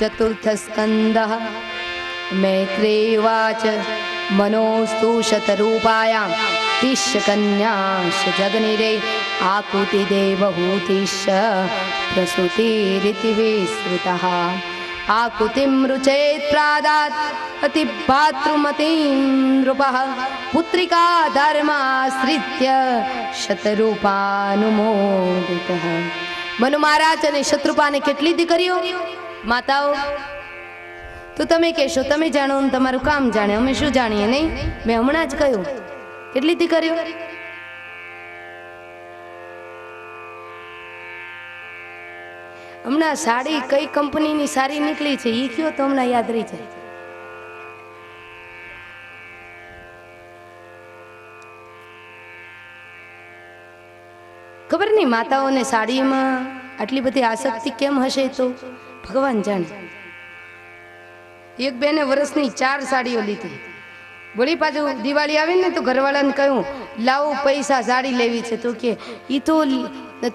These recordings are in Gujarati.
चतुर्थ स्कंदः मैत्रेयवाच मनोस्तु शतरूपायां तिष्यकन्याश्च जगनिरे आकुति देवहूतिश्च प्रसूतिरिति विश्रुतः आकुतिं रुचेत् प्रादात् अतिभातृमतीं नृपः पुत्रिका धर्माश्रित्य शतरूपानुमोदितः। मनु महाराज અને શત્રુપાને કેટલી દીકરીઓ માતાઓ તો તમે કહેશો તમે જાણો ને તમારું કામ જાણે, અમે શું જાણીએ? નહીં, મેં હમણાં જ કહ્યું કેટલી દીકરીઓ. હમણાં સાડી કઈ કંપનીની સારી નીકળી છે એ કયો તો હમણાં યાદ રહી જાય. ખબર નહીં માતાઓને સાડીમાં આટલી બધી આસક્તિ કેમ હશે તો ભગવાન જાણે. એક બેને વર્ષની 4 સાડીઓ લીધી. વળી પાછું દિવાળી આવી ને તો ઘરવાળાને કહ્યું લાવો પૈસા સાડી લેવી છે. તો કે ઈ તો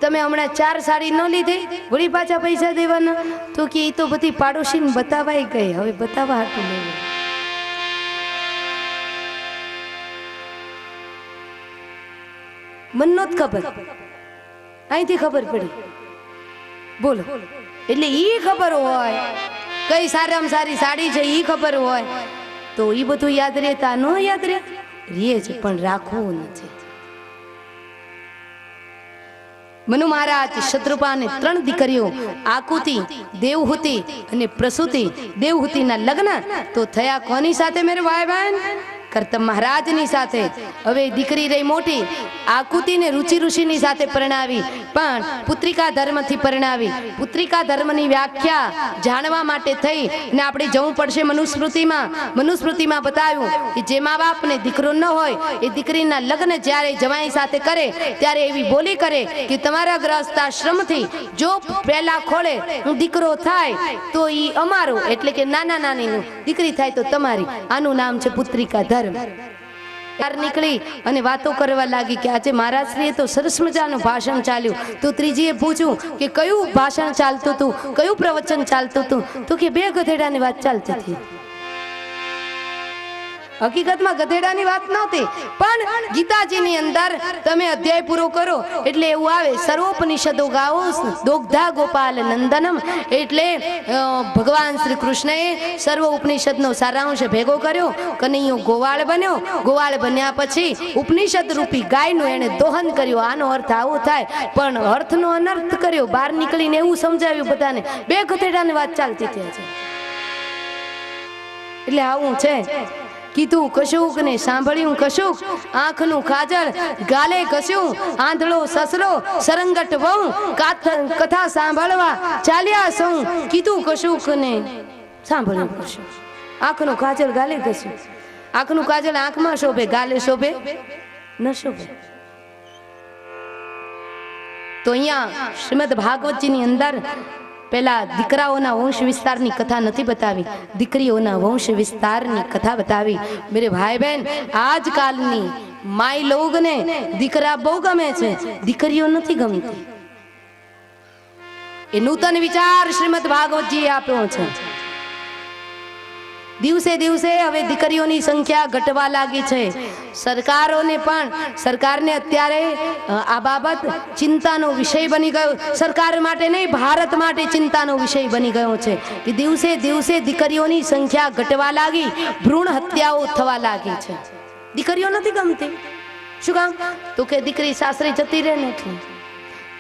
તમે હમણાં 4 સાડી ન લીધી, વળી પાછા પૈસા દેવાના? તો કે ઈ તો બધી પાડોશીને બતાવાઈ ગઈ, હવે બતાવવા હાટું લેવું. મન નહોત ખબર, અહીંથી ખબર પડી. બોલો, એટલે ઈ ખબર હોય કઈ સારામાં સારી સાડી છે ઈ ખબર હોય તો ઈ બધું યાદ રહેતા ન યાદ રહે છે, પણ રાખવું નથી. મનુ મહારાજ શત્રુપાને 3 દીકરીઓ આકુતિ, દેવહૂતિ અને પ્રસૂતિ. દેવહૂતિના લગ્ન તો થયા કોની સાથે મેરે ભાઈ બહેન? કરતમ મહારાજની સાથે. હવે દીકરી રહી મોટી આકુતિને રુચિ ઋષિની સાથે પરણાવી, પણ પુત્રિકા ધર્મથી પરણાવી. પુત્રિકા ધર્મની વ્યાખ્યા જાણવા માટે થઈ ને આપણે જવું પડશે મનુસ્મૃતિમાં. મનુસ્મૃતિમાં બતાવ્યું કે જે મા બાપને દીકરો ન હોય એ દીકરીના લગ્ન જ્યારે જવાઈ સાથે કરે ત્યારે એવી બોલી કરે કે તમારા ગ્રહસ્થાશ્રમથી જો પહેલા ખોળે દીકરો થાય તો ઈ અમારો, એટલે કે નાના નાનીનું દીકરી થાય તો તમારી. આનું નામ છે પુત્રિકા ધર્મ. નીકળી અને વાતો કરવા લાગી કે આજે મહારાજશ્રીએ તો સરસ મજાનું ભાષણ ચાલ્યું. તો ત્રીજીએ પૂછ્યું કે કયું ભાષણ ચાલતું હતું, કયું પ્રવચન ચાલતું હતું? તો કે 2 ગધેડાની વાત ચાલતી હતી. હકીકતમાં ગધેડાની વાત નહોતી, પણ ગીતાજીની અંદર તમે અધ્યાય પૂરો કરો એટલે એવું આવે સર્વોપનિષદો ગાઓ દોગ્ધા ગોપાલ નંદનમ. એટલે ભગવાન શ્રી કૃષ્ણએ સર્વ ઉપનિષદનો સારાંશ ભેગો કર્યો. કનૈયો ગોવાળ બન્યો. ગોવાળ બન્યા પછી ઉપનિષદ રૂપી ગાયનું એને દોહન કર્યું. આનો અર્થ આવો થાય, પણ અર્થનો અનર્થ કર્યો. બહાર નીકળીને એવું સમજાવ્યું બધાને 2 ગધેડાની વાત ચાલતી હતી આજે. એટલે આવું છે. કીધું કશુંક ને સાંભળ્યું કશુંક, આંખનું કાજળ ગાલે કશું, આંધળો સસરો સરંગટ વહુ કથા સાંભળવા ચાલ્યા સૌ. કીધું કશુંક ને સાંભળ્યું કશું. આંખનું કાજળ ગાલે કશું. આંખનું કાજળ આંખમાં શોભે, ગાલે શોભે ન શોભે. તો અહીંયા શ્રીમદ ભાગવતજીની અંદર પેલા દીકરાઓના વંશ વિસ્તારની કથા નથી બતાવી, દીકરીઓના વંશ વિસ્તારની કથા બતાવી. મેરે ભાઈ બહેન, આજકાલની માય લોગને દીકરા બહુ ગમે છે, દીકરીઓ નથી ગમતી. એ નૂતન વિચાર શ્રીમદ ભાગવતજીએ આપ્યો છે. દિવસે દિવસે હવે દીકરીઓની સંખ્યા ઘટવા લાગી છે. સરકારોને પણ, સરકારને અત્યારે આ બાબત ચિંતાનો વિષય બની ગયો. સરકાર માટે નહીં, ભારત માટે ચિંતાનો વિષય બની ગયો છે કે દિવસે દિવસે દીકરીઓની સંખ્યા ઘટવા લાગી, ભ્રૂણ હત્યાઓ થવા લાગી છે. દીકરીઓ નથી ગમતી. શું કામ? તો કે દીકરી સાસરે જતી રહે ને એટલે.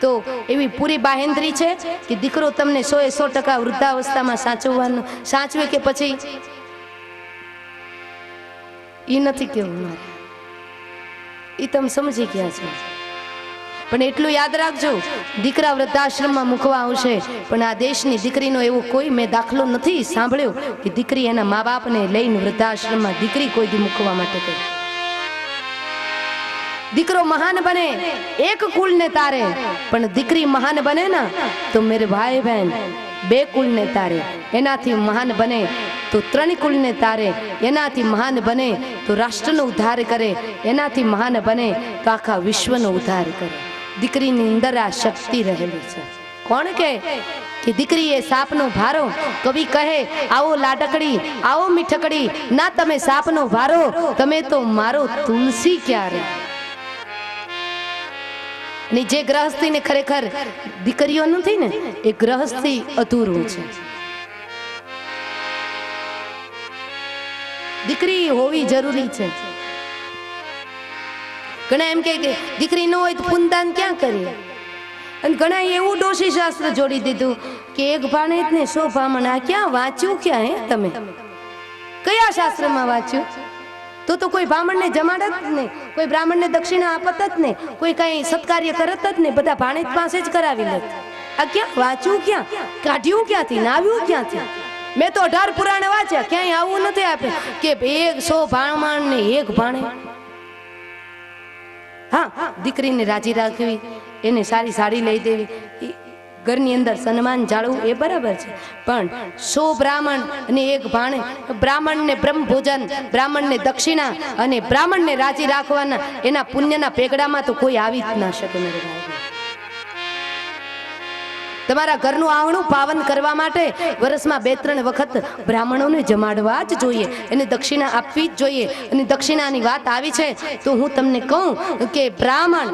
તો એવી પૂરી બાહેંધરી છે કે દીકરો તમને 100% વૃદ્ધાવસ્થામાં સાચવે કે પછી એ નથી કેવું મારે, એ તમે સમજી ગયા છો. પણ એટલું યાદ રાખજો, દીકરા વૃદ્ધાશ્રમમાં મૂકવા આવશે, પણ આ દેશની દીકરીનો એવો કોઈ મેં દાખલો નથી સાંભળ્યો કે દીકરી એના મા બાપને લઈને વૃદ્ધાશ્રમમાં દીકરી કોઈ દી મૂકવા માટે ગઈ. દીકરો મહાન બને એક કુળને તારે, પણ દીકરી મહાન બને ને તો મેરે ભાઈ બહેન 2 કુળને તારે. એનાથી મહાન બને તો 3 કુળને તારે, એનાથી મહાન બને તો રાષ્ટ્રનો ઉદ્ધાર કરે, એનાથી મહાન બને તો આખા વિશ્વનો ઉદ્ધાર કરે. દીકરીની અંદર આ શક્તિ રહેલી છે. કોણ કહે કે દીકરી એ સાપનો ભારો? કવિ કહે, આવો લાડકડી, આવો મીઠકડી, ના તમે સાપનો ભારો, તમે તો મારો તુલસી ક્યારે. ને જે ગ્રહસ્થીને ખરેખર દીકરીઓ નથી ને, એ ગ્રહસ્થી અધૂરું છે. દીકરી હોવી જરૂરી છે. ઘણા એમ કે દીકરી ન હોય તો પુનદાન ક્યાં કરીએ, અને ઘણા એવું ડોશી શાસ્ત્ર જોડી દીધું કે એક ભાણેજ ને 100 ભામણ. આ ક્યાં વાંચ્યું? ક્યાં હે તમે કયા શાસ્ત્રમાં વાંચ્યું? તો કોઈ બ્રાહ્મણને જમાડત જ નહીં, કોઈ બ્રાહ્મણને દક્ષિણા આપત જ નહીં, કોઈ કઈ સત્કાર્ય કરત જ નહીં, બધા ભાણેજ પાસે જ કરાવી લે. આ ક્યાં વાંચ્યું? ક્યાં કાઢ્યું? ક્યાંથી નાવ્યું? ક્યાંથી? મેં તો 18 પુરાણ વાંચ્યા, ક્યાંય આવું નથી આપે કે 100 બ્રાહ્મણ ને 1 ભાણે. હા, દીકરીને રાજી રાખવી, એને સારી સાડી લઈ દેવી, ઘરની અંદર સન્માન જાળવું એ બરાબર છે, પણ 100 બ્રાહ્મણ અને 1 ભાણે, બ્રાહ્મણને બ્રહ્મ ભોજન, બ્રાહ્મણને દક્ષિણા અને બ્રાહ્મણને રાજી રાખવાના એના પુણ્યના પેગડામાં તો કોઈ આવી જ ના શકે. મેરે ભાઈ, તમારા ઘરનું આંગણું પાવન કરવા માટે વર્ષમાં 2-3 વખત બ્રાહ્મણોને જમાડવા જ જોઈએ, એને દક્ષિણા આપવી જ જોઈએ. અને દક્ષિણાની વાત આવી છે તો હું તમને કહું કે બ્રાહ્મણ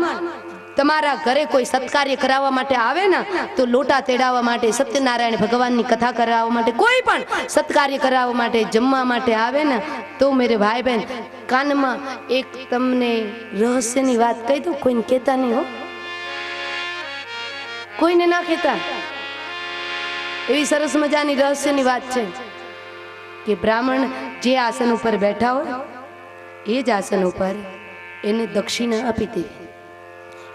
તમારા ઘરે કોઈ સત્કાર્ય કરાવવા માટે આવે ને તો લોટા તેડાવવા માટે, સત્યનારાયણ ભગવાનની કથા કરાવવા માટે, કોઈ પણ સત્કાર્ય કરાવવા માટે, જમવા માટે આવે ને તો મેરે ભાઈ બહેન, કાનમાં એક તમને રહસ્યની વાત કહી દઉં, કોઈને કહેતા નહીં હો, કોઈને ના કહેતા. એવી સરસ મજાની રહસ્યની વાત છે કે બ્રાહ્મણ જે આસન ઉપર બેઠા હોય એ જ આસન ઉપર એને દક્ષિણા આપી દેવી.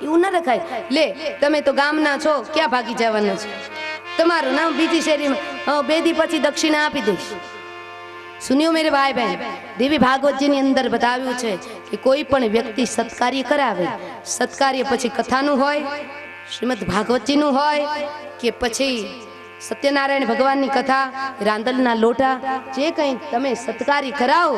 એવું ના રખાય, લે તમે તો ગામના છો, ક્યાં ભાગી જવાના છો, તમારું નામ બીજી શેરીમાં, 2 દી પછી દક્ષિણા આપી દઈશ. સુનિયો મેરે ભાઈ બહેન, દેવી ભાગવતજીની અંદર બતાવ્યું છે કે કોઈ પણ વ્યક્તિ સત્કાર્ય કરાવે, સત્કાર્ય પછી કથાનું હોય, શ્રીમદ ભાગવતજીનું હોય કે પછી સત્યનારાયણ ભગવાનની કથા, રાંદલના લોટા, જે કંઈ તમે સત્કારી કરાવો,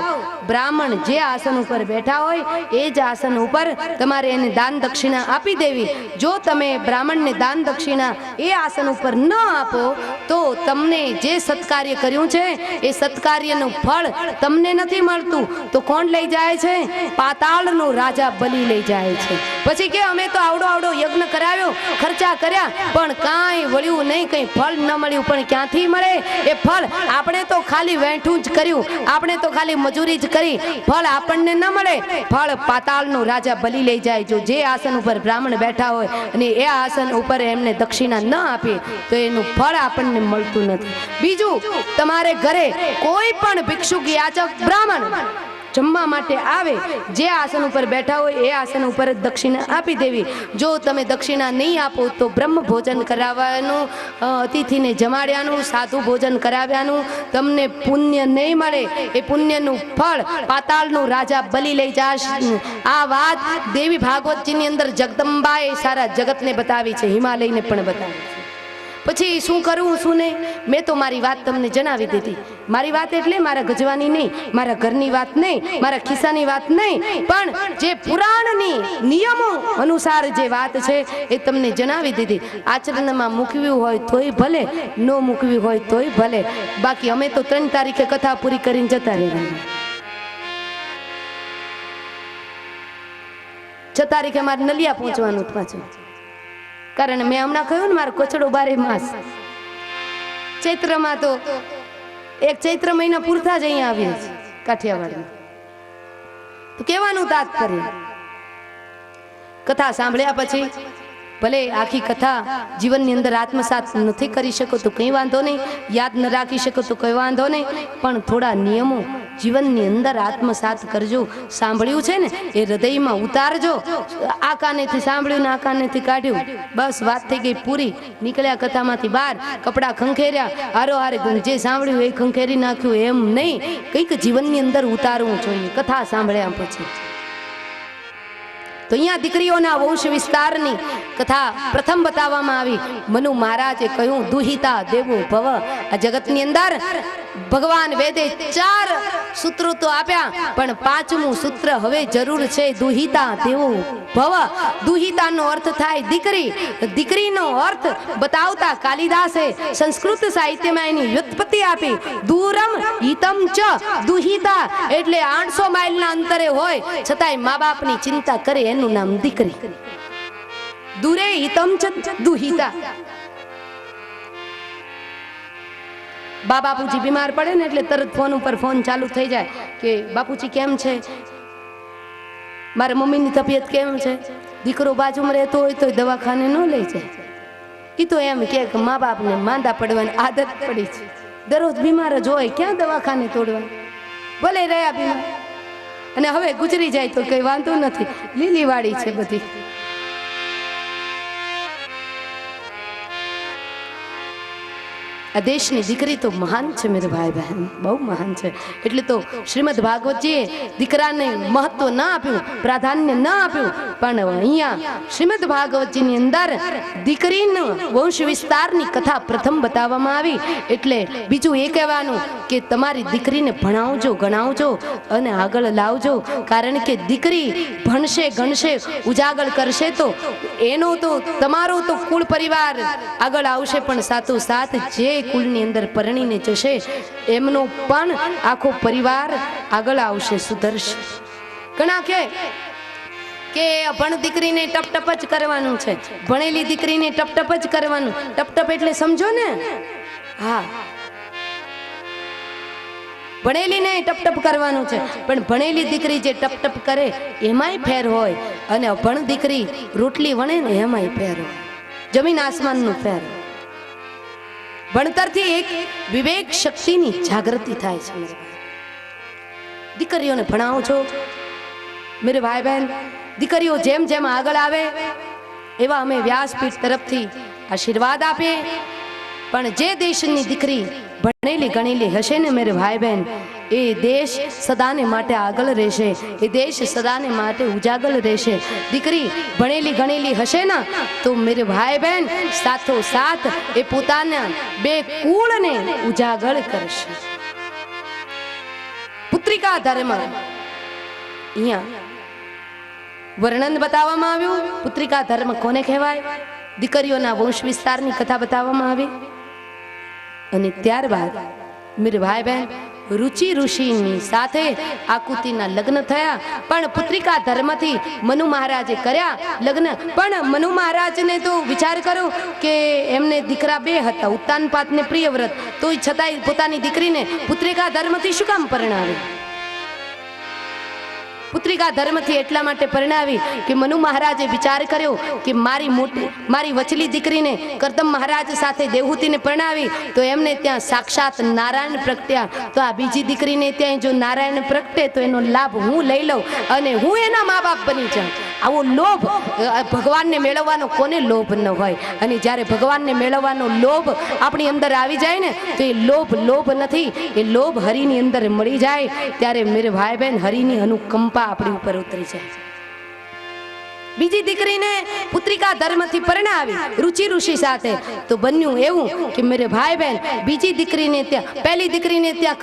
બ્રાહ્મણ જે આસન ઉપર બેઠા હોય એ જ આસન ઉપર તમારે એને દાન દક્ષિણા આપી દેવી. જો તમે બ્રાહ્મણને દાન દક્ષિણા એ આસન ઉપર ન આપો તો તમને જે સત્કાર્ય કર્યું છે એ સત્કાર્યનું ફળ તમને નથી મળતું. તો કોણ લઈ જાય છે? પાતાળનો રાજા બલિ લઈ જાય છે. પછી કે અમે તો આવડો યજ્ઞ કરાવ્યો, ખર્ચા કર્યા, પણ કાંઈ વળ્યું નહીં, કંઈ ફળ ન મળ્યું. પણ ક્યાંથી મળે એ ફળ? આપણે તો ખાલી વેઠું જ કર્યું, આપણે તો ખાલી મજૂરી જ કરી, ફળ આપણને ન મળે. ફળ પાતાળનો રાજા બલિ લઈ જાય. જો જે આસન ઉપર બ્રાહ્મણ બેઠા હોય અને એ આસન ઉપર એમને દક્ષિણા ન આપે તો એનું ફળ આપણને મળતું નથી. બીજું, તમારે ઘરે કોઈ પણ ભિક્ષુક, યાચક, બ્રાહ્મણ જમવા માટે આવે, જે આસન ઉપર બેઠા હોય એ આસન ઉપર જ દક્ષિણા આપી દેવી. જો તમે દક્ષિણા નહીં આપો તો બ્રહ્મ ભોજન કરાવવાનું, અતિથિને જમાડ્યાનું, સાધુ ભોજન કરાવ્યાનું તમને પુણ્ય નહીં મળે. એ પુણ્યનું ફળ પાતાળનું રાજા બલી લઈ જશે. આ વાત દેવી ભાગવતજીની અંદર જગદંબાએ સારા જગતને બતાવી છે, હિમાલયને પણ બતાવી છે. પછી શું કરવું શું નહીં, મેં તો મારી વાત તમને જણાવી દીધી. મારી વાત એટલે મારા ગજવાની નહીં, મારા ઘરની વાત નહીં, મારા ખિસ્સાની વાત નહીં, પણ જે પુરાણની નિયમો અનુસાર જે વાત છે એ તમને જણાવી દીધી. આચરણમાં મૂકવી હોય તોય ભલે, ન મૂકવી હોય તોય ભલે. બાકી અમે તો 3 તારીખે કથા પૂરી કરીને જતા રહેવાના. 6 તારીખે મારે નલિયા પહોંચવાનું પાછું, કારણ મેં હમણાં કહ્યું ને મારો કચડો 12 માસ. ચૈત્રમાં તો એક ચૈત્ર મહિના પૂરતા જ અહીંયા આવીએ છીએ કાઠિયાવાડમાં. તો કહેવાનું તાત્પર્ય, કથા સાંભળ્યા પછી ભલે આખી કથા જીવનની અંદર આત્મસાત નથી કરી શકો તો કંઈ વાંધો નહીં, યાદ ન રાખી શકો તો કંઈ વાંધો નહીં, પણ થોડા નિયમો જીવનની અંદર આત્મસાત કરજો. સાંભળ્યું છે ને એ હૃદયમાં ઉતારજો. આ કાનેથી સાંભળ્યું ને આ કાનેથી કાઢ્યું, બસ વાત થઈ ગઈ પૂરી. નીકળ્યા કથામાંથી બહાર, કપડાં ખંખેર્યા, હારો હારે જે સાંભળ્યું એ ખંખેરી નાખ્યું, એમ નહીં. કંઈક જીવનની અંદર ઉતારવું જોઈએ કથા સાંભળ્યા પછી. તો અહીંયા દીકરીઓના વંશ વિસ્તારની કથા પ્રથમ બતાવવામાં આવી. મનુ મહારાજે કહ્યું દુહિતા દેવો ભવ. આ જગતની અંદર ભગવાન વેદે 4 સૂત્રો તો આપ્યા, પણ 5મું સૂત્ર હવે જરૂર છે, દુહિતા દેવો ભવ. દુહિતાનો અર્થ થાય દીકરી. દીકરીનો અર્થ બતાવતા કાલિદાસે સંસ્કૃત સાહિત્યમાં એની વ્યુત્પત્તિ આપી. દૂરમ હિતમ ચ દુહિતા, એટલે 800 માઇલના અંતરે હોય છતાંય મા બાપની ચિંતા કરે એનું નામ દીકરી. દૂરે હિતમ ચ દુહિતા. બાપુજી બીમાર પડે ને એટલે તરત ફોન ઉપર ફોન ચાલુ થઈ જાય કે બાપુજી કેમ છે, મારા મમ્મીની તબિયત કેમ છે. દીકરો બાજુમાં રહેતો હોય તો દવાખાને ન લઈ જાય. એ તો એમ કે મા બાપને માંદા પડવાની આદત પડી છે, દરરોજ બીમાર જ હોય, ક્યાં દવાખાને તોડવા. ભલે રહ્યા બીમાર, અને હવે ગુજરી જાય તો કઈ વાંધો નથી, લીલી વાળી છે બધી. આ દેશની દીકરી તો મહાન છે મેરે ભાઈ બહેન, બહુ મહાન છે. એટલે તો શ્રીમદ ભાગવતજીએ દીકરાને મહત્વ ન આપ્યું, પ્રાધાન્ય ન આપ્યું, પણ અહીંયા શ્રીમદ ભાગવતજીની અંદર દીકરીનો વંશ વિસ્તારની કથા પ્રથમ બતાવવામાં આવી. એટલે બીજું એ કહેવાનું કે તમારી દીકરીને ભણાવજો, ગણાવજો અને આગળ લાવજો. કારણ કે દીકરી ભણશે, ગણશે, ઉજાગર કરશે તો એનો તો તમારો તો કુળ પરિવાર આગળ આવશે, પણ સાથોસાથ જે કુળની અંદર પરણીને જશે એમનો પણ આખો પરિવાર આગળ આવશે, સુધરશે. ઘણા કે અભણ દીકરીને ટપટપ જ કરવાનું છે, ભણેલી દીકરીને ટપટપ જ કરવાનું. ટપટપ એટલે સમજો ને, હા, ભણેલી ને ટપટપ કરવાનું છે, પણ ભણેલી દીકરી જે ટપટપ કરે એમાંય ફેર હોય, અને અભણ દીકરી રોટલી વણે ને એમાંય ફેર હોય, જમીન આસમાનનું ફેર. ભણતરથી એક વિવેક શક્તિની જાગૃતિ થાય છે. દીકરીઓને ભણાવો છો મેરે ભાઈ બહેન. દીકરીઓ જેમ જેમ આગળ આવે એવા અમે વ્યાસપીઠ તરફથી આશીર્વાદ આપીએ. પણ જે દેશની દીકરી ભણેલી ગણેલી હશે ને મેરે ભાઈ બહેન, એ દેશ સદાને માટે આગળ રહેશે, એ દેશ સદાને માટે ઉજાગર રહેશે. દીકરી ભણેલી ગણેલી હશે ને તો મેરે ભાઈ બહેન સાથોસાથ એ પોતાના 2 કુળને ઉજાગર કરશે. પુત્રિકા ધર્મ અહીંયા વર્ણન બતાવવામાં આવ્યું. પુત્રિકા ધર્મ કોને કહેવાય? દીકરીઓના વંશ વિસ્તારની કથા બતાવવામાં આવી. અને ત્યારબાદ મેરે ભાઈ બહેન રુચિ ઋષિની સાથે આકુતિના લગ્ન થયા. પણ પુત્રિકા ધર્મથી મનુ મહારાજે કર્યા લગ્ન. પણ મનુ મહારાજને તો વિચાર કરો કે એમને દીકરા 2 હતા, ઉત્તાનપાદ ને પ્રિયવ્રત, તો છતાંય પોતાની દીકરીને પુત્રિકા ધર્મથી શું કામ પરણાવી? પુત્રિકા ધર્મથી એટલા માટે પરણાવી કે મનુ મહારાજે વિચાર કર્યો કે મારી વચલી દીકરીને કરદમ મહારાજ સાથે દેવહૂતિને પરણાવી તો એમને ત્યાં સાક્ષાત નારાયણ પ્રગટ્યા, તો આ બીજી દીકરીને ત્યાં જો નારાયણ પ્રગટે તો એનો લાભ હું લઈ લઉં અને હું એના મા બાપ બની જાઉં. આવો લોભ ભગવાનને મેળવવાનો કોને લોભ ન હોય? અને જ્યારે ભગવાનને મેળવવાનો લોભ આપણી અંદર આવી જાય ને તો એ લોભ નથી, એ લોભ હરિની અંદર મળી જાય ત્યારે મેરે ભાઈ બહેન હરિની અનુકંપા આપણી ઉપર ઉતરી જાય. બીજી દીકરીને પુત્રિકા ધર્મથી પરણાવી રુચિ ઋષિ સાથે, તો બન્યું એવું કે મેરે ભાઈ બહેન બીજી દીકરીને ત્યાં, પહેલી દીકરીને ત્યાં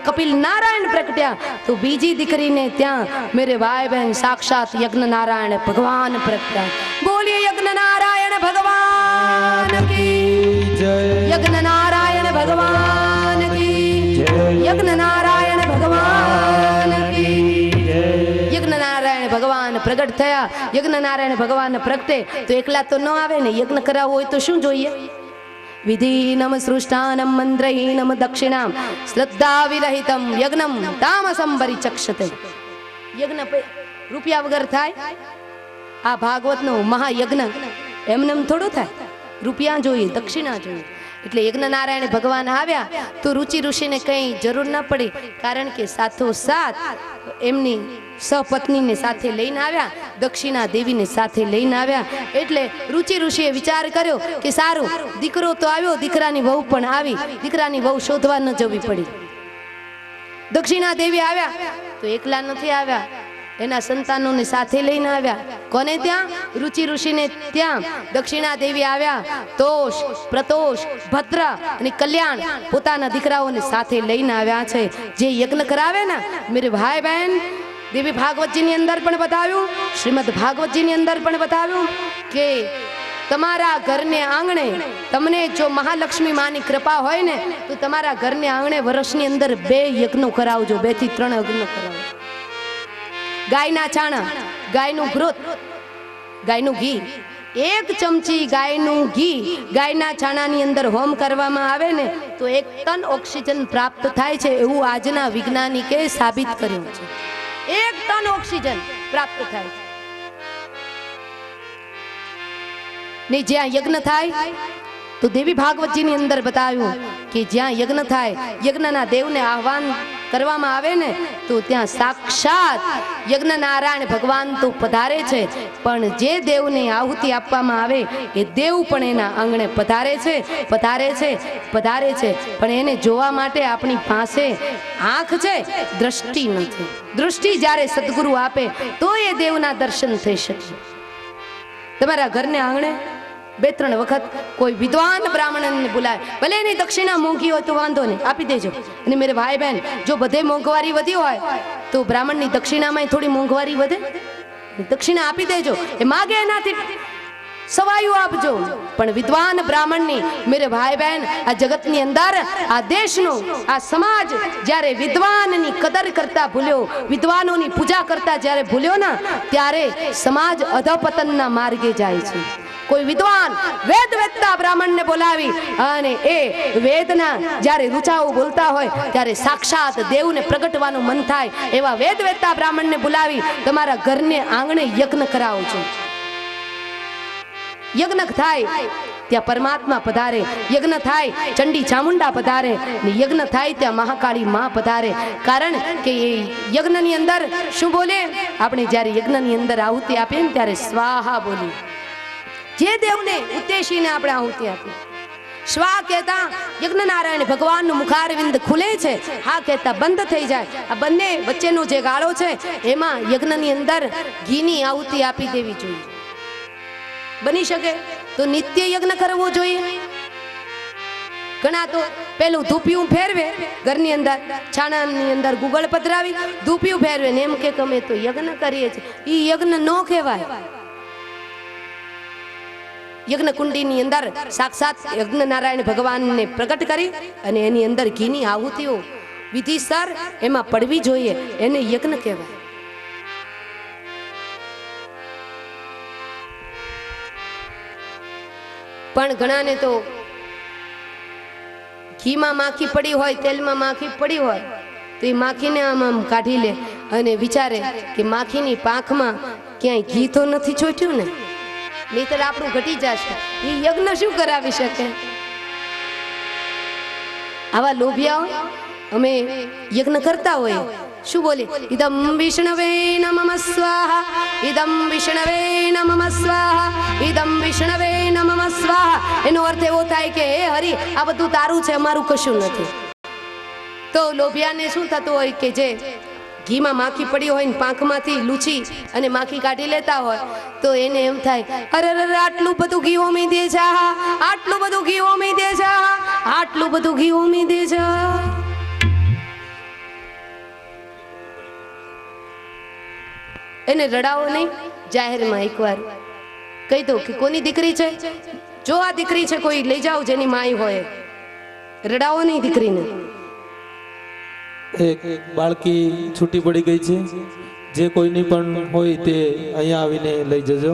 કપિલ નારાયણ પ્રગટ્યા, તો બીજી દીકરીને ત્યાં મેરે ભાઈ બહેન સાક્ષાત યજ્ઞ નારાયણ ભગવાન પ્રગટ્યા. બોલીએ યજ્ઞ નારાયણ ભગવાન કી જય, યજ્ઞ નારાયણ ભગવાન કી જય, યજ્ઞ નારાયણ ભગવાન કી જય. યજ્ઞ નારાયણ ભગવાન પ્રગટ થયા. યજ્ઞ નારાયણ ભગવાન પ્રગટે તો એકલા તો ન આવે ને, યજ્ઞ કરાવવો હોય તો શું જોઈએ? વિધિનમ સૃષ્ટાનમ મંત્રહીનમ દક્ષિણામ શ્રદ્ધા વિરહિતમ યજ્ઞમ તામસમ પરિચક્ષતે. યજ્ઞ રૂપિયા વગર થાય? આ ભાગવતનો મહાયજ્ઞ એમને થોડું થાય, રૂપિયા જોઈએ, દક્ષિણા જોઈએ. એટલે યજ્ઞ નારાયણ ભગવાન આવ્યા તો રુચિ ઋષિને કંઈ જરૂર ન પડી, કારણ કે સાથોસાથ એમની સહપત્નીને સાથે લઈને આવ્યા, દક્ષિણા દેવીને સાથે લઈને આવ્યા. એટલે રુચિ ઋષિએ વિચાર કર્યો કે સારું, દીકરો તો આવ્યો, દીકરાની વહુ પણ આવી, દીકરાની વહુ શોધવા ન જવી પડી. દક્ષિણા દેવી આવ્યા તો એકલા નથી આવ્યા, એના સંતાનોને સાથે લઈને આવ્યા. કોને ત્યાં? રુચિ ઋષિને ત્યાં. દક્ષિણા દેવી આવ્યા, તોષ, પ્રતોષ, ભદ્ર અને કલ્યાણ પોતાના દીકરાઓને સાથે લઈને આવ્યા છે. જે યજ્ઞ કરાવે ને મેરે ભાઈ બહેન, દેવી ભાગવતજીની અંદર પણ બતાવ્યું, શ્રીમદ ભાગવતજીની અંદર પણ બતાવ્યું કે તમારા ઘરને આંગણે તમને જો મહાલક્ષ્મી માની કૃપા હોય ને તો તમારા ઘરને આંગણે વર્ષની અંદર 2 યજ્ઞો કરાવજો, 2 થી 3 યજ્ઞો કરાવજો. ગાયના છાણા, ગાયનું ઘૃત, ગાયનું ઘી, 1 ચમચી ગાયનું ઘી ગાયના છાણાની અંદર હોમ કરવામાં આવે ને તો 1 ટન ઓક્સિજન પ્રાપ્ત થાય છે, એવું આજના વૈજ્ઞાનિકે સાબિત કર્યું છે. 1 ટન ઓક્સિજન પ્રાપ્ત થાય છે. ને જ્યાં યજ્ઞ થાય તો દેવી ભાગવતજીની અંદર બતાવ્યું કે જ્યાં યજ્ઞ થાય, યજ્ઞના દેવને આહવાન કરવામાં આવે ને તો ત્યાં સાક્ષાત યજ્ઞ નારાયણ ભગવાન તો પધારે છે, પણ જે દેવને આહુતિ આપવામાં આવે એ દેવ પણ એના આંગણે પધારે છે. પણ એને જોવા માટે આપણી પાસે આંખ છે, દ્રષ્ટિ નથી. દૃષ્ટિ જ્યારે સદગુરુ આપે તો એ દેવના દર્શન થઈ શકે. તમારા ઘરને આંગણે 2-3 વખત કોઈ વિદ્વાન બ્રાહ્મણને બોલાવે, ભલે એની દક્ષિણા મોંઘી હોય તો વાંધો નહીં, આપી દેજો. અને મેરે ભાઈ બહેન, જો બધે મોંઘવારી વધી હોય તો બ્રાહ્મણની દક્ષિણામાં થોડી મોંઘવારી વધે, દક્ષિણા આપી દેજો. એ માગે એનાથી સવાયું આપજો. પણ વિદ્વાન બ્રાહ્મણની મેરે ભાઈ બહેન, આ જગતની અંદર, આ દેશનો, આ સમાજ જ્યારે વિદ્વાનની કદર કરતા ભૂલ્યો, વિદ્વાનોની પૂજા કરતા જ્યારે ભૂલ્યો ને ત્યારે સમાજ અધપતનના માર્ગે જાય છે. કોઈ વિદ્વાન વેદતા બ્રાહ્મણને બોલાવી અને એ વેદના જ્યારે ઋચાઓ બોલતા હોય ત્યારે સાક્ષાત દેવને પ્રગટવાનું મન થાય એવા વેદતા બ્રાહ્મણને બોલાવી તમારા ઘરને આંગણે યજ્ઞ કરાવજો. યજ્ઞ થાય ત્યાં પરમાત્મા પધારે, યજ્ઞ થાય ચંડી ચામુંડા પધારે, ને યજ્ઞ થાય ત્યાં મહાકાળી માં પધારે. કારણ કે એ યજ્ઞની અંદર શું બોલે? આપણે જ્યારે યજ્ઞની અંદર આહુતિ આપીએ ને ત્યારે સ્વાહા બોલીએ. જે દેવને ઉદ્દેશીને આપણે આહુતિ આપીએ, સ્વા કહેતા યજ્ઞ નારાયણ ભગવાનનું મુખારવિંદ ખુલે છે, હા કહેતા બંધ થઈ જાય. આ બંને વચ્ચેનો જે ગાળો છે એમાં યજ્ઞની અંદર ઘીની આહુતિ આપી દેવી જોઈએ. બની શકે તો નિત્ય યજ્ઞ કરવો જોઈએ. ઘણા તો પેલું ધૂપિયું ફેરવે ઘરની અંદર, છાણાની અંદર ગુગળ પધરાવી ધૂપિયું ફેરવે ને એમ કે અમે તો યજ્ઞ કરીએ છીએ. એ યજ્ઞ ન કહેવાય. યજ્ઞ કુંડીની અંદર સાક્ષાત યજ્ઞ નારાયણ ભગવાનને પ્રગટ કરી અને એની અંદર ઘીની આહુતિઓ વિધિસર એમાં પડવી જોઈએ, એને યજ્ઞ કહેવાય. પણ ઘણાને તો ઘીમાં માખી પડી હોય, તેલમાં માખી પડી હોય તો એ માખીને આમ કાઢી લે અને વિચારે કે માખીની પાંખમાં ક્યાંય ઘી તો નથી ચોટ્યું ને, નહીતર આપણું ઘટી જશે. એ યજ્ઞ શું કરાવી શકે? આવા લોભિયાઓ અમે યજ્ઞ કરતા હોય, શું બોલે? ઇદમ વિષ્ણવે નમઃ સ્વાહા, ઇદમ વિષ્ણવે નમઃ સ્વાહા, ઇદમ વિષ્ણવે નમઃ સ્વાહા. એનો અર્થ એવો થાય કે હે હરિ, આ બધું તારું છે, અમારું કશું નથી. તો લોભિયાને શું થતું હોય કે જે ઘીમાં માખી પડી હોય ને પાંખમાંથી લૂછી અને માખી કાઢી લેતા હોય, તો એને એમ થાય, અરે આટલું બધું ઘી ઓમી દે છે, આટલું બધું ઘી ઓમી દે છે, આટલું બધું ઘી ઓમી દે છે. એને રડાવો નહીં. જાહેરમાં એકવાર કહી દો કે કોની દીકરી છે, જો આ દીકરી છે કોઈ લઈ જાઓ જેની માઈ હોય. રડાવો નહીં દીકરીને. એક બાળકી છૂટી પડી ગઈ છે, જે કોઈની પણ હોય તે અહીંયા આવીને લઈ જજો.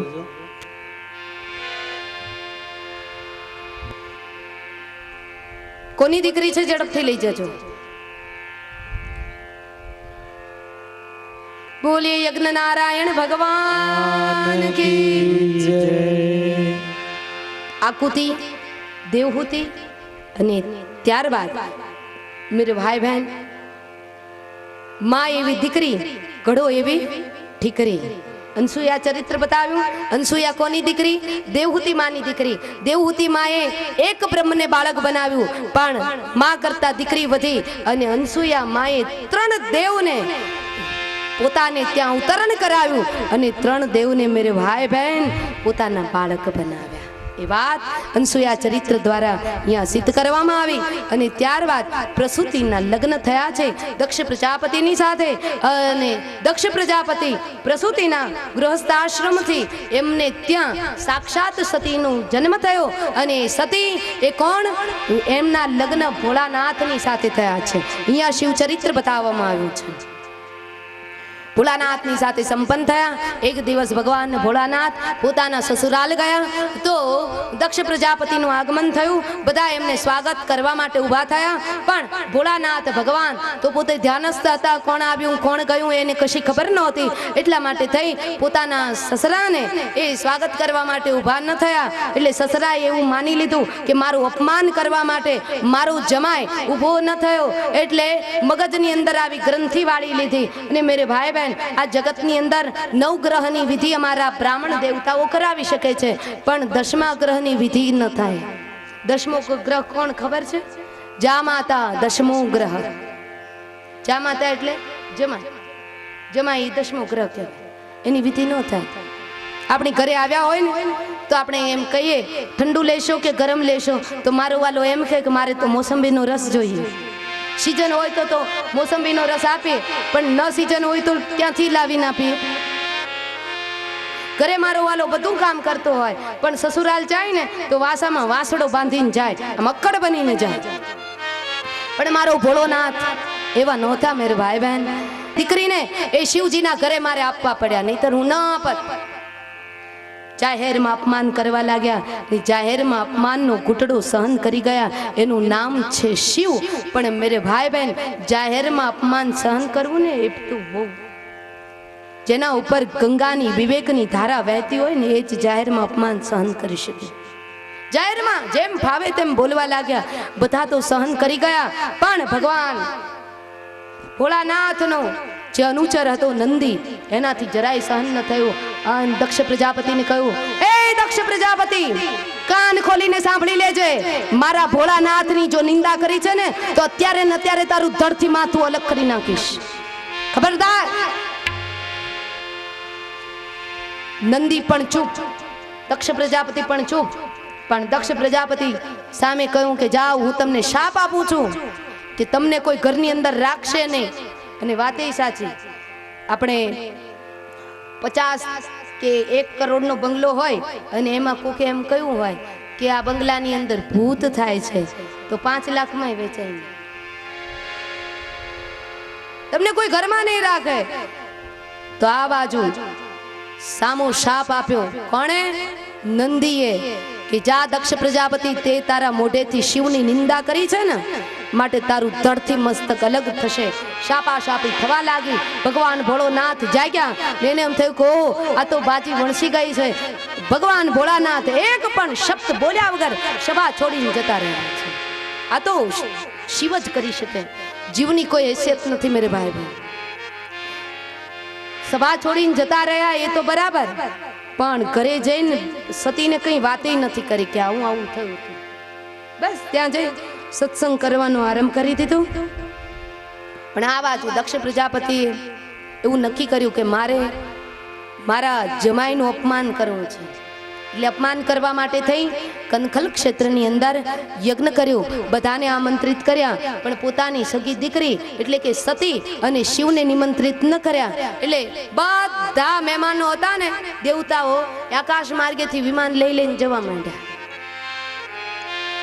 કોની દીકરી છે ઝડપથી લઈ જજો. બોલીએ યજ્ઞ નારાયણ ભગવાન કી જય. આકુતિ, દેવહૂતિ અને ત્યારબાદ મેરે ભાઈ બહેન, માં એવી દીકરી, ઘડો એવી ઠીકરી. અનસુયા ચરિત્ર બતાવ્યું. અનસુયા કોની દીકરી? દેવહૂતિ માની દીકરી. દેવહૂતિ માએ એક બ્રહ્મને બાળક બનાવ્યું, પણ માં કરતા દીકરી વધી અને અનસુયા માએ 3 દેવને પોતાને ત્યાં ઉતરણ કરાવ્યું અને 3 દેવને મેરે ભાઈ બહેન પોતાના બાળક બનાવ્યા. એ વાત અનસુયા ચરિત્ર દ્વારા અહીંયા સિદ્ધ કરવામાં આવી. અને ત્યારબાદ પ્રસૂતિના લગ્ન થયા છે દક્ષ પ્રજાપતિની સાથે. અને દક્ષ પ્રજાપતિ પ્રસૂતિના ગૃહસ્થાશ્રમથી એમને ત્યાં સાક્ષાત સતીનો જન્મ થયો. અને સતી એ કોણ? એમના લગ્ન ભોળાનાથની સાથે થયા છે. અહીંયા શિવ ચરિત્ર બતાવવામાં આવ્યું છે. ભોળાનાથની સાથે સંપન્ન થયા. એક દિવસ ભગવાન ભોળાનાથ પોતાના સસુરાલ ગયા તો દક્ષ પ્રજાપતિનું આગમન થયું. બધા એમને સ્વાગત કરવા માટે ઊભા થયા, પણ ભોળાનાથ ભગવાન તો પોતે ધ્યાનસ્થ હતા. કોણ આવ્યું કોણ ગયું એને કશી ખબર નહોતી. એટલા માટે થઈ પોતાના સસરાને એ સ્વાગત કરવા માટે ઊભા ન થયા. એટલે સસરાએ એવું માની લીધું કે મારું અપમાન કરવા માટે મારું જમાય ઊભો ન થયો, એટલે મગજની અંદર આવી ગ્રંથિ વાળી લીધી. અને મેરે ભાઈ બહેન, આ જગતની અંદર 9 ગ્રહની વિધિ અમારા બ્રાહ્મણ દેવતાઓ કરાવી શકે છે, પણ 10મા ગ્રહની વિધિ ન થાય. 10મો ગ્રહ કોણ ખબર છે? જામાતા 10મો ગ્રહ. જામાતા એટલે જમાય. જમાય એ 10મો ગ્રહ કહેવાય. એની વિધિ ન થાય. આપણી ઘરે આવ્યા હોય ને તો આપણે એમ કહીએ ઠંડુ લેશો કે ગરમ લેશો, તો મારો વાલો એમ કહે કે મારે તો મોસંબીનો રસ જોઈએ. સીઝન હોય તો મોસંબીનો રસ આપીએ, પણ ન સીઝન હોય તો ક્યાંથી લાવીને આપીએ? ઘરે મારો વાલો બધું કામ કરતો હોય, પણ સસુરાલ જાય ને તો વાસામાં વાસડો બાંધીને જાય, મક્કડ બનીને જાય. પણ મારો ભોળોનાથ એવા નહોતા મેરે ભાઈ બહેન. દીકરીને એ શિવજીના ઘરે મારે આપવા પડ્યા, નહીતર હું ન આપત. જાહેરમાં અપમાન કરવા લાગ્યા. જાહેરમાં અપમાનનો ઘૂંટડો સહન કરી ગયા. એનું નામ છે શિવ. પણ મેરે ભાઈ બહેન, જાહેરમાં અપમાન સહન કરવું ને એ તો બહુ, જેના ઉપર ગંગાની વિવેકની ધારા વહેતી હોય ને એ જ જાહેરમાં અપમાન સહન કરી શકે. જાહેરમાં જેમ ભાવે તેમ બોલવા લાગ્યા. બધા તો સહન કરી ગયા, પણ ભગવાન ભોળાનાથનો જે અનુચર હતો નંદી, એનાથી જરાય સહન ન થયું. અને દક્ષ પ્રજાપતિને કહ્યું, એ દક્ષ પ્રજાપતિ, કાન ખોલીને સાંભળી લેજે. મારા ભોળાનાથની જો નિંદા કરી છે ને તો અત્યારે ને અત્યારે તારું ધડથી માથું અલગ કરી નાખીશ. ખબરદાર. નંદી પણ ચૂપ, દક્ષ પ્રજાપતિ પણ ચૂપ. પણ દક્ષ પ્રજાપતિ સામે કહ્યું કે જાઓ, હું તમને શાપ આપું છું કે તમને કોઈ ઘરની અંદર રાખશે નહીં. અને વાત એ સાચી. આપણે 50 કે 1 કરોડનો બંગલો હોય અને એમાં કોકે એમ કહ્યું હોય કે આ બંગલાની અંદર ભૂત થાય છે, તો 5 લાખમાં વેચાય. તમને કોઈ ઘરમાં નહીં રાખે. તો આ બાજુ સામો શાપ આપ્યો. કોણે? નંદીએ. કે જા દક્ષ પ્રજાપતિ, તે તારા મોઢેથી શિવની નિંદા કરી છે ને, માટે તારું ધડથી મસ્તક અલગ થશે. શાપાશાપી થવા લાગી. ભગવાન ભોળોનાથ જાગ્યા. એને એમ થયું કે ઓહ, આ તો બાજી વણસી ગઈ છે. ભગવાન ભોળાનાથ એક પણ શબ્દ બોલ્યા વગર સભા છોડીને જતા રહ્યા છે. આ તો શિવ જ કરી શકે. જીવની કોઈ હેસિયત નથી મેરે ભાઈ બહેન. સભા છોડીને જતા રહ્યા એ તો બરાબર, પણ ઘરે જઈને સતીને કઈ વાતે નથી કરી કે આવું થયું હતું. બસ ત્યાં જઈ સત્સંગ કરવાનો આરંભ કરી દીધો. પણ આ બાજુ દક્ષ પ્રજાપતિએ એવું નક્કી કર્યું કે મારે મારા જમાઈનું અપમાન કરવું છે. એટલે અપમાન કરવા માટે થઈ કનખલ ક્ષેત્રની અંદર યજ્ઞ કર્યો. બધાને આમંત્રિત કર્યા, પણ પોતાની સગી દીકરી એટલે કે સતી અને શિવને નિમંત્રિત ન કર્યા. એટલે બધા મહેમાનો હતા ને દેવતાઓ આકાશ માર્ગેથી વિમાન લઈ લઈને જવા માંડ્યા.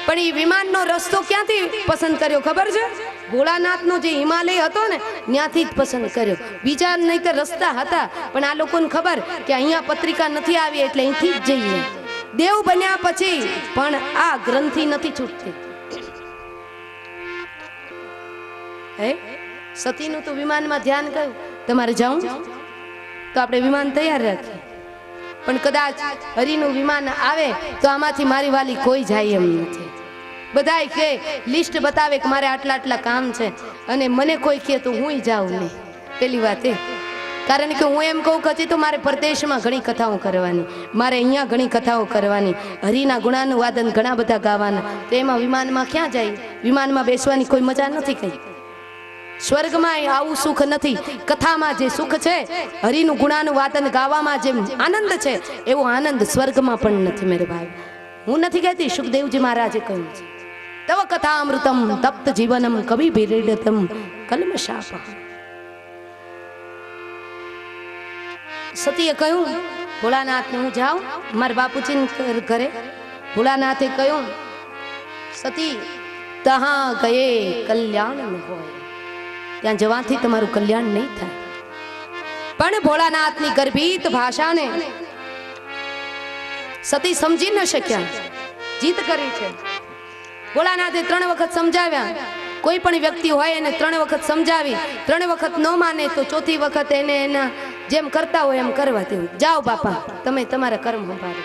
પણ એ વિમાનનો રસ્તો ક્યાંથી પસંદ કર્યો ખબર છે? ભોળાનાથનો જે હિમાલય હતો ને ત્યાંથી જ પસંદ કર્યો. બીજા નહીં તો રસ્તા હતા, પણ આ લોકોને ખબર કે અહીંયા પત્રિકા નથી આવી એટલે અહીંથી જ જઈએ. દેવ બન્યા પછી પણ આ ગ્રંથિ નથી છૂટતી. હે સતીનું તો વિમાનમાં ધ્યાન કહ્યું તમારે જાઉં તો આપણે વિમાન તૈયાર રાખીએ, પણ કદાચ હરિનું વિમાન આવે તો આમાંથી મારી વાલી કોઈ જાય એમ નથી. બધાય કે લિસ્ટ બતાવે કે મારે આટલા આટલા કામ છે, અને મને કોઈ કહે તો હું જાઉં નહીં. પેલી વાત એ, કારણ કે હું એમ કહું કે હજી તો મારે પરદેશમાં ઘણી કથાઓ કરવાની, મારે અહીંયા ઘણી કથાઓ કરવાની, હરિના ગુણાનું વાદન ઘણા બધા ગાવાના. તો એમાં વિમાનમાં ક્યાં જાય? વિમાનમાં બેસવાની કોઈ મજા નથી કઈ. સ્વર્ગમાં આવું સુખ નથી. કથામાં જે સુખ છે, હરિનું ગુણાનું વાદન ગાવામાં જે આનંદ છે, એવો આનંદ સ્વર્ગમાં પણ નથી મેરે ભાઈ. હું નથી કહેતી, સુખદેવજી મહારાજે કહ્યું છે, તવ કથા અમૃતમ તપ્ત જીવનમ કવિ ભીડતમ કલ્મશાપ. સતીએ કહ્યું ભોળાનાથ હું જાઉં મારા બાપુજી ઘરે. ભોળાનાથે કહ્યું સતી તહાં ગયે કલ્યાણ ન હોય, ત્યાં જવાથી તમારું કલ્યાણ નહીં થાય. પણ ભોળાનાથની ગર્ભિત ભાષાને સતી સમજી ન શક્યા. જીત કરી છે. ભોળાનાથે 3 વખત સમજાવ્યા. કોઈ પણ વ્યક્તિ હોય એને 3 વખત સમજાવી, 3 વખત ન માને તો 4થી વખત એને એના જેમ કરતા હોય એમ કરવા દેવું. જાઓ બાપા, તમે તમારા કર્મ સંભાળો.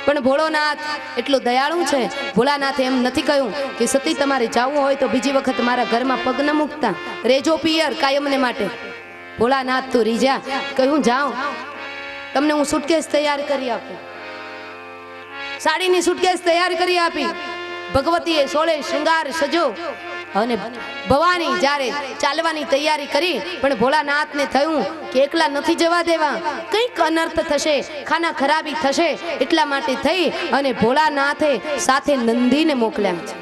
પણ ભોળોનાથ એટલો દયાળુ છે. ભોળાનાથે એમ નથી કહ્યું કે સતી તમારે જવું હોય તો બીજી વખત મારા ઘરમાં પગ ન મૂકતા, રેજો પિયર કાયમને માટે. ભોળાનાથ તો રીજા. કહ્યું જાઓ, તમને હું સુટકેસ તૈયાર કરી આપું. સાડીની સુટકેસ તૈયાર કરી આપી. ભગવતીએ 16 શૃંગાર સજો અને ભવાની જ્યારે ચાલવાની તૈયારી કરી, પણ ભોળાનાથને થયું કે એકલા નથી જવા દેવા, કંઈક અનર્થ થશે, ખાના ખરાબી થશે. એટલા માટે થઈ અને ભોળાનાથે સાથે નંદીને મોકલ્યા છે.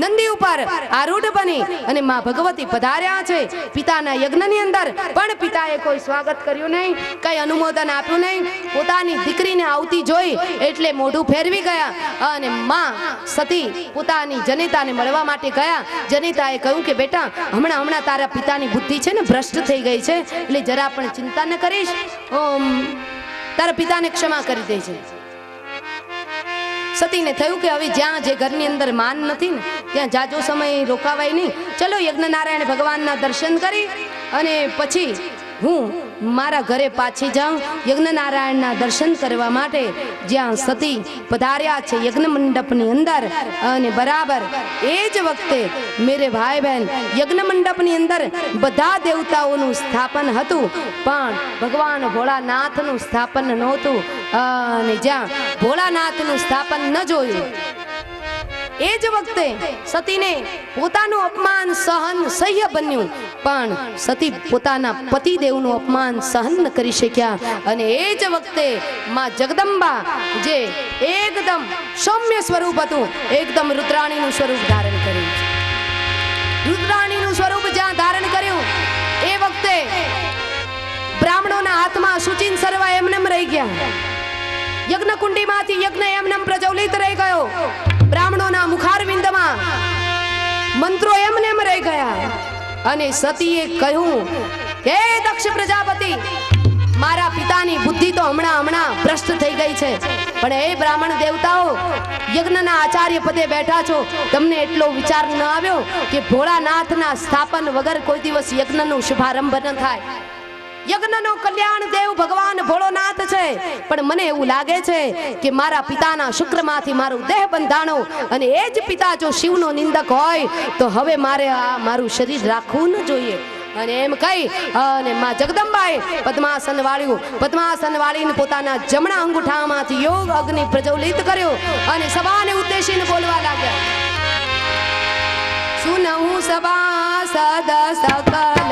નંદી ઉપર આરૂઢ બની અને માં ભગવતી પધાર્યા છે પિતાના યજ્ઞની અંદર. પણ પિતાએ કોઈ સ્વાગત કર્યું નહીં, કઈ અનુમોદન આપ્યું નહીં. પોતાની દીકરીને આવતી જોઈ એટલે મોઢું ફેરવી ગયા અને માં સતી પોતાની જનિતાને મળવા માટે ગયા. જનિતાએ કહ્યું કે બેટા, હમણાં તારા પિતાની બુદ્ધિ છે ને ભ્રષ્ટ થઈ ગઈ છે, એટલે જરા પણ ચિંતા ન કરીશ, તારા પિતાને ક્ષમા કરી દેજે. સતીને થયું કે હવે જ્યાં જે ઘરની અંદર માન નથી ને ત્યાં જાજો સમય રોકાવાય નહીં. ચલો યજ્ઞનારાયણ ભગવાનના દર્શન કરી અને પછી હું મારા ઘરે પાછી જાઉં યજ્ઞનારાયણના દર્શન કરવા માટે. જ્યાં સતી પધાર્યા છે યજ્ઞ મંડપની અંદર, અને બરાબર એ જ વખતે મેરે ભાઈ બહેન યજ્ઞ મંડપની અંદર બધા દેવતાઓનું સ્થાપન હતું, પણ ભગવાન ભોળાનાથનું સ્થાપન નહોતું. અને જ્યાં ભોળાનાથનું સ્થાપન ન જોયું એ જ વખતે સતીને પોતાનું અપમાન સહન સહ્ય બન્યું, પણ સતી પોતાના પતિદેવનું અપમાન સહન ન કરી શક્યા. અને એ જ વખતે માં જગદંબા જે એકદમ સૌમ્ય સ્વરૂપ હતું, એકદમ રુદ્રાણીનું સ્વરૂપ ધારણ કર્યું. રુદ્રાણીનું સ્વરૂપ જ્યાં ધારણ કર્યું એ વખતે બ્રાહ્મણોના હાથમાં સુચિન સરવા એમનેમ રહી ગયા. યજ્ઞ કુંડીમાંથી યજ્ઞ એમનેમ પ્રજ્વલિત રહી ગયો. બ્રાહ્મણોના મુખારવિંદમાં મંત્રો એમનેમ રહી ગયા. અને સતીએ કહ્યું હે દક્ષ પ્રજાપતિ, મારા પિતાની બુદ્ધિ તો હમણાં ભ્રષ્ટ થઈ ગઈ છે. પણ એ બ્રાહ્મણ દેવતાઓ યજ્ઞના આચાર્ય પદે બેઠા છો, તમને એટલો વિચાર ન આવ્યો કે ભોળાનાથના સ્થાપન વગર કોઈ દિવસ યજ્ઞનો શુભારંભ ન થાય. યજ્ઞનો કલ્યાણ દેવ ભગવાન ભોળોનાથ છે, પણ મને એવું લાગે છે કે મારા પિતાના શુક્રમાંથી મારું દેહ બંધાણો અને એ જ પિતા જો શિવનો નિંદક હોય તો હવે મારે આ મારું શરીર રાખવું ન જોઈએ. અને એમ કહી અને માં જગદંબાએ પદ્માસન વાળ્યું. પદ્માસન વાળીને પોતાના જમણા અંગૂઠામાંથી યોગ અગ્નિ પ્રજ્વલિત કર્યો અને સભાને ઉદ્દેશીને બોલવા લાગ્યા. સુનહુ સભા સદ સકલ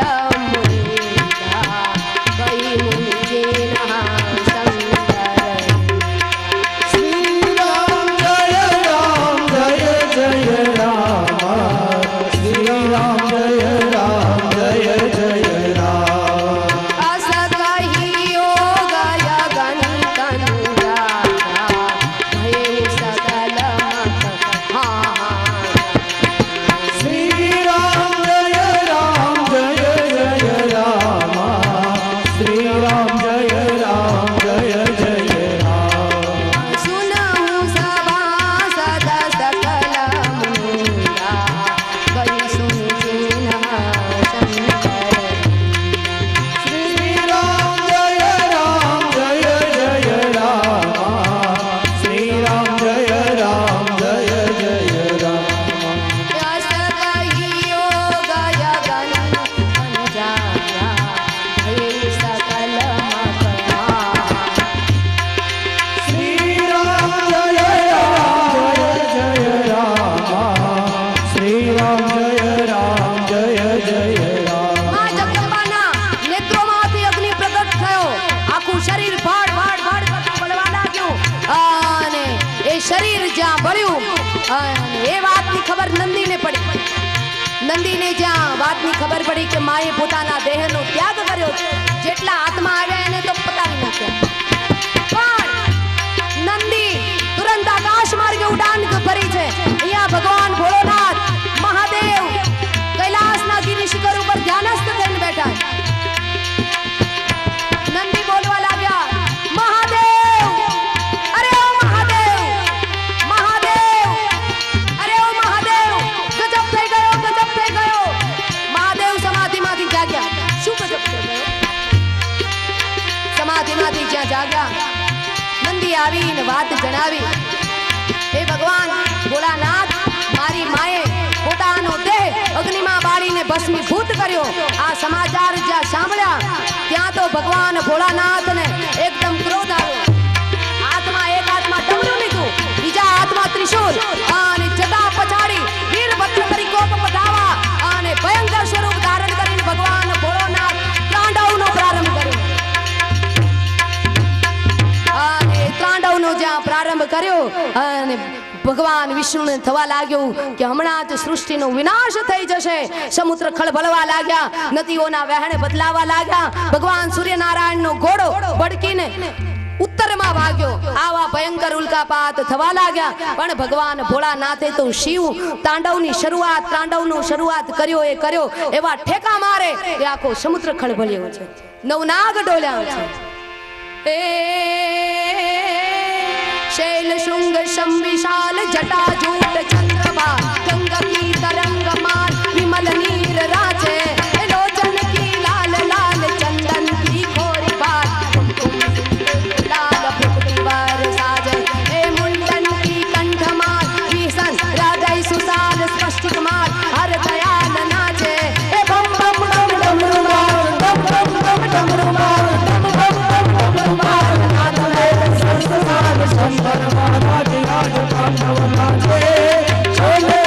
નંદીને જ્યાં વાતની ખબર પડી કે માએ પોતાના દેહનો ત્યાગ કર્યો, જેટલા હાથમાં આવ્યા એને તો પતાવી નાખ્યા. પણ નંદી તુરંત આકાશ માર્ગે ઉડાન ભરી છે. અહીંયા ભગવાન ભોળોનાથ મહાદેવ કૈલાસના ગિરી શિખર ઉપર ધ્યાનસ્થ થઈને બેઠા. નંદી બોલવા લાગ્યા, મહાદેવ, અરે ઓ મહાદેવ, મહાદેવ, અરે ઓ મહાદેવ, ગજબ થઈ ગયો, ગજબ થઈ ગયો. મહાદેવ સમાધિમાંથી જાગ્યા. શું ગજબ થઈ ગયો? સમાધિમાંથી જ્યાં જાગ્યા, નંદી આવીને વાત જણાવી. હે ભગવાન ભોળાનાથ, મારી માએ પોતાનો દેહ અગ્નિમાં બાળીને ભસ્મીભૂત કર્યો. આ સમાચાર જ્યાં સાંભળ્યા ત્યાં તો ભગવાન ભોળાનાથને એકદમ ક્રોધ આવ્યો. એક હાથમાં ડમરું લીધું, બીજા હાથમાં ત્રિશૂલ અને જટા પછાડી વીરભદ્ર કરી કોપ પધાવા અને ભયંકર સ્વરૂપ ધારણ કરીને ભગવાન ભોળાનાથ તાંડવનો પ્રારંભ કર્યો. અને તાંડવનો જ્યાં પ્રારંભ કર્યો અને ભગવાન વિષ્ણુને થવા લાગ્યું કે હમણાં જ સૃષ્ટિનો વિનાશ થઈ જશે. સમુદ્ર ખળભળવા લાગ્યા, નદીઓના વહેણ બદલાવા લાગ્યા. ભગવાન સૂર્યનારાયણનો ઘોડો ભડકીને ઉત્તરમાં ભાગ્યો. આવા ભયંકર ઉલ્કાપાત થવા લાગ્યા. પણ ભગવાન ભોળાનાથે તો શિવ તાંડવની શરૂઆત કર્યો એ કર્યો. એવા ઠેકા મારે એ આખો સમુદ્ર ખળભળ્યો છે, નવનાગ ડોલ્યા છે. शैल शुंग शम विशाल जटा जूट चंद्रमा गंग की तरंग मार विमल नीर राजे लोचन की लाल लाल चंदन की खोरी बात लाल भुक्ति वर साजे हे मुंडन की कंठ मार भीषण हृदय सुसाल स्पष्ट कुमार हर दयाल नाचे हे बम बम बम डमरू मार बम बम बम डमरू मार बम बम बम डमरू मार नाच ले संसार शंकर महाराज आज तांडव नाचे छोले